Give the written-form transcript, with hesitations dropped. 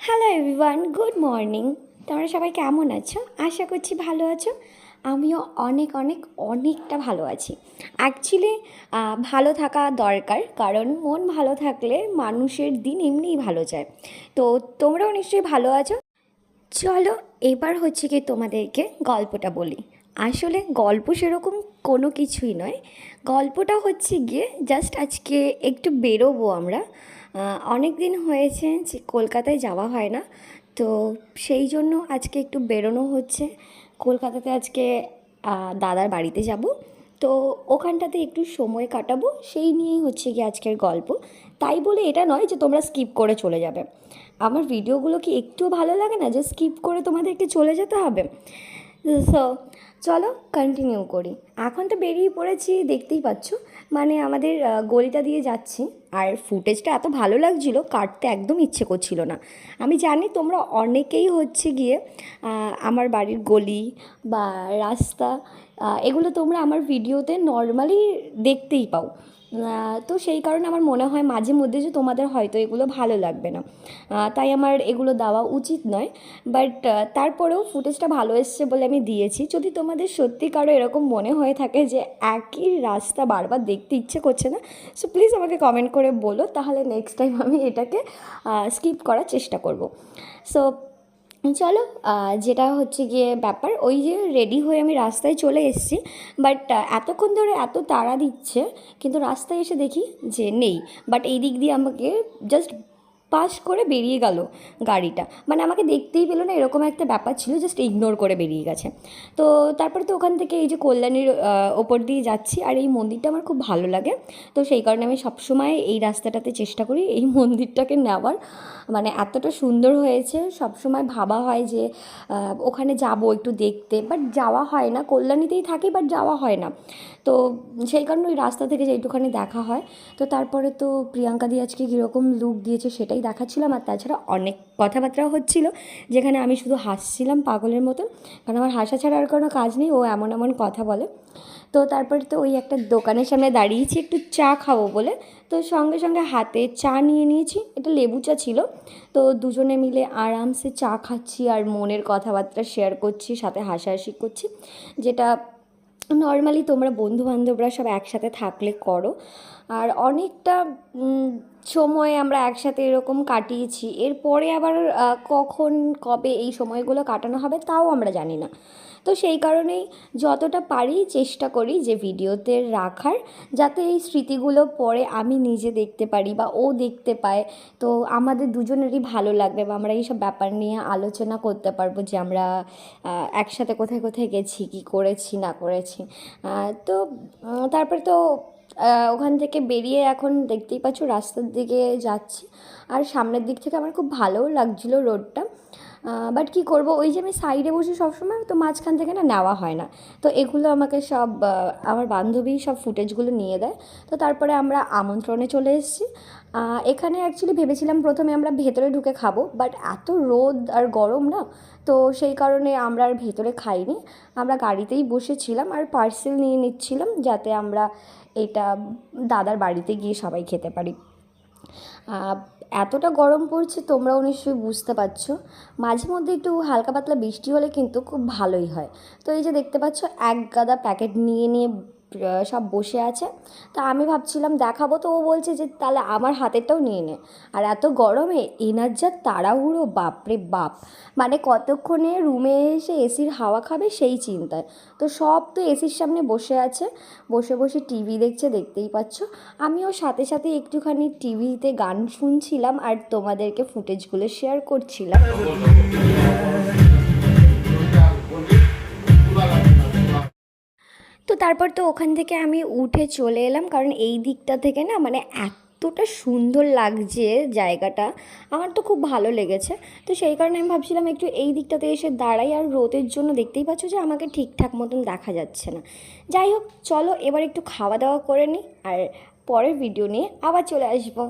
Hello everyone, good morning. তোমরা সবাই কেমন আছো? আশা করছি ভালো আছো। আমিও অনেকটা ভালো আছি। অ্যাকচুয়ালি ভালো থাকা দরকার, কারণ মন ভালো থাকলে মানুষের দিন এমনিই ভালো যায়। তো তোমরাও নিশ্চয়ই ভালো আছো। চলো এবার হচ্ছে কি তোমাদেরকে গল্পটা বলি। আসলে গল্প সেরকম কোনো কিছুই নয়। গল্পটা হচ্ছে গিয়ে জাস্ট আজকে একটু বেরোবো আমরা। অনেক দিন হয়েছে যে কলকাতায় যাওয়া হয় না, তো সেই জন্য আজকে একটু বেরোনো হচ্ছে। কলকাতাতে আজকে দাদার বাড়িতে যাব, তো ওখানটাতে একটু সময় কাটাবো, সেই নিয়েই হচ্ছে গিয়ে আজকের গল্প। তাই বলে এটা নয় যে তোমরা স্কিপ করে চলে যাবে। আমার ভিডিওগুলো কি একটুও ভালো লাগে না যে স্কিপ করে তোমাদেরকে চলে যেতে হবে? সো চলো কন্টিনিউ করি। এখন তো বেরিয়ে পড়েছি, দেখতেই পাচ্ছ। মানে আমাদের গলিটা দিয়ে যাচ্ছি, আর ফুটেজটা এত ভালো লাগছিলো, কাটতে একদম ইচ্ছে করছিল না। আমি জানি তোমরা অনেকেই হচ্ছে গিয়ে আমার বাড়ির গলি বা রাস্তা এগুলো তোমরা আমার ভিডিওতে নর্মালি দেখতেই পাও। তো সেই কারণে আমার মনে হয় মাঝে মধ্যে যে তোমাদের হয়তো এগুলো ভালো লাগবে না, তাই আমার এগুলো দেওয়া উচিত নয়। বাট তারপরেও ফুটেজটা ভালো এসছে বলে আমি দিয়েছি। যদি তোমাদের সত্যি কারো এরকম মনে হয়ে থাকে যে একই রাস্তা বারবার দেখতে ইচ্ছে করছে না, সো প্লিজ আমাকে কমেন্ট করে বলো, তাহলে নেক্সট টাইম আমি এটাকে স্কিপ করার চেষ্টা করব। সো চলো, যেটা হচ্ছে গিয়ে ব্যাপার, ওই যে রেডি হয়ে আমি রাস্তায় চলে এসেছি। বাট এতক্ষণ ধরে এত তাড়া দিচ্ছে, কিন্তু রাস্তায় এসে দেখি যে নেই। বাট এই দিক দিয়ে আমাকে জাস্ট পাস করে বেরিয়ে গেল গাড়িটা, মানে আমাকে দেখতেই পেলো না, এরকম একটা ব্যাপার ছিল, জাস্ট ইগনোর করে বেরিয়ে গেছে। তো তারপরে তো ওখান থেকে এই যে কল্যাণীর ওপর দিয়ে যাচ্ছি, আর এই মন্দিরটা আমার খুব ভালো লাগে। তো সেই কারণে আমি সবসময় এই রাস্তাটাতে চেষ্টা করি এই মন্দিরটাকে নেওয়ার। মানে এতটা সুন্দর হয়েছে, সবসময় ভাবা হয় যে ওখানে যাব একটু দেখতে, বাট যাওয়া হয় না। কল্যাণীতেই থাকি, বাট যাওয়া হয় না। তো সেই কারণে ওই রাস্তা থেকে যেটুখানি দেখা হয়। তো তারপরে তো প্রিয়াঙ্কা দি আজকে কীরকম লুক দিয়েছে সেটাই দেখাচ্ছিলাম, আর তাছাড়া অনেক কথাবার্তাও হচ্ছিলো, যেখানে আমি শুধু হাসছিলাম পাগলের মতন, কারণ আমার হাসা ছাড়া আর কোনো কাজ নেই, ও এমন এমন কথা বলে। তো তারপরে তো ওই একটা দোকানের সামনে দাঁড়িয়েছি একটু চা খাবো বলে, তো সঙ্গে সঙ্গে হাতে চা নিয়ে নিয়েছি, এটা লেবু চা ছিল। তো দুজনে মিলে আরামসে চা খাচ্ছি আর মনের কথাবার্তা শেয়ার করছি, সাথে হাসাহাসি করছি, যেটা নর্মালি তোমরা বন্ধুবান্ধবরা সব একসাথে থাকলে করো। আর অনেকটা সময় আমরা একসাথে এরকম কাটিয়েছি। এরপরে আবার কখন কবে এই সময়গুলো কাটানো হবে তাও আমরা জানি না। তো সেই কারণেই যতটা পারি চেষ্টা করি যে ভিডিওতে রাখার, যাতে এই স্মৃতিগুলো পরে আমি নিজে দেখতে পারি বা ও দেখতে পায়। তো আমাদের দুজনেরই ভালো লাগবে, বা আমরা এইসব ব্যাপার নিয়ে আলোচনা করতে পারবো যে আমরা একসাথে কোথায় কোথায় গেছি, কী করেছি না করেছি। তো তারপরে তো ওখান থেকে বেরিয়ে এখন দেখতেই পাচ্ছ রাস্তার দিকে যাচ্ছি, আর সামনের দিক থেকে আমার খুব ভালোও লাগছিলো রোডটা। বাট কী করবো, ওই যে আমি সাইডে বসে সবসময়, তো মাঝখান থেকে না নেওয়া হয় না। তো এগুলো আমাকে সব আমার বান্ধবী সব ফুটেজগুলো নিয়ে দেয়। তো তারপরে আমরা আমন্ত্রণে চলে এসেছি। এখানে অ্যাকচুয়ালি ভেবেছিলাম প্রথমে আমরা ভেতরে ঢুকে খাবো, বাট এত রোদ আর গরম না, তো সেই কারণে আমরা আর ভেতরে খাইনি। আমরা গাড়িতেই বসেছিলাম আর পার্সেল নিয়ে নিচ্ছিলাম, যাতে আমরা এটা দাদার বাড়িতে গিয়ে সবাই খেতে পারি। এতটা গরম পড়ছে তোমরাও নিশ্চয়ই বুঝতে পারছো। মাঝে মধ্যে একটু হালকা পাতলা বৃষ্টি হলে কিন্তু খুব ভালোই হয়। তো এই যে দেখতে পাচ্ছ এক গাদা প্যাকেট নিয়ে নিয়ে সব বসে আছে। তা আমি ভাবছিলাম দেখাবো, তো ও বলছে যে তাহলে আমার হাতেরটাও নিয়ে নে। আর এত গরমে এনার যা তাড়াহুড়ো, বাপরে বাপ! মানে কতক্ষণে রুমে এসে এসির হাওয়া খাবে সেই চিন্তায়। তো সব তো এসির সামনে বসে আছে, বসে বসে টিভি দেখছে, দেখতেই পাচ্ছ। আমিও সাথে সাথে একটুখানি টিভিতে গান শুনছিলাম আর তোমাদেরকে ফুটেজগুলো শেয়ার করছিলাম। তো তারপর তো ওখান থেকে আমি উঠে চলে এলাম, কারণ এই দিকটা থেকে না মানে এতটা সুন্দর লাগছে জায়গাটা, আমার তো খুব ভালো লেগেছে। তো সেই কারণে আমি ভাবছিলাম একটু এই দিকটাতে এসে দাঁড়াই, আর রোদের জন্য দেখতেই পাচ্ছ যে আমাকে ঠিকঠাক মতন দেখা যাচ্ছে না। যাই হোক, চলো এবার একটু খাওয়া দাওয়া করে নিই, আর পরের ভিডিও নিয়ে আবার চলে আসবো।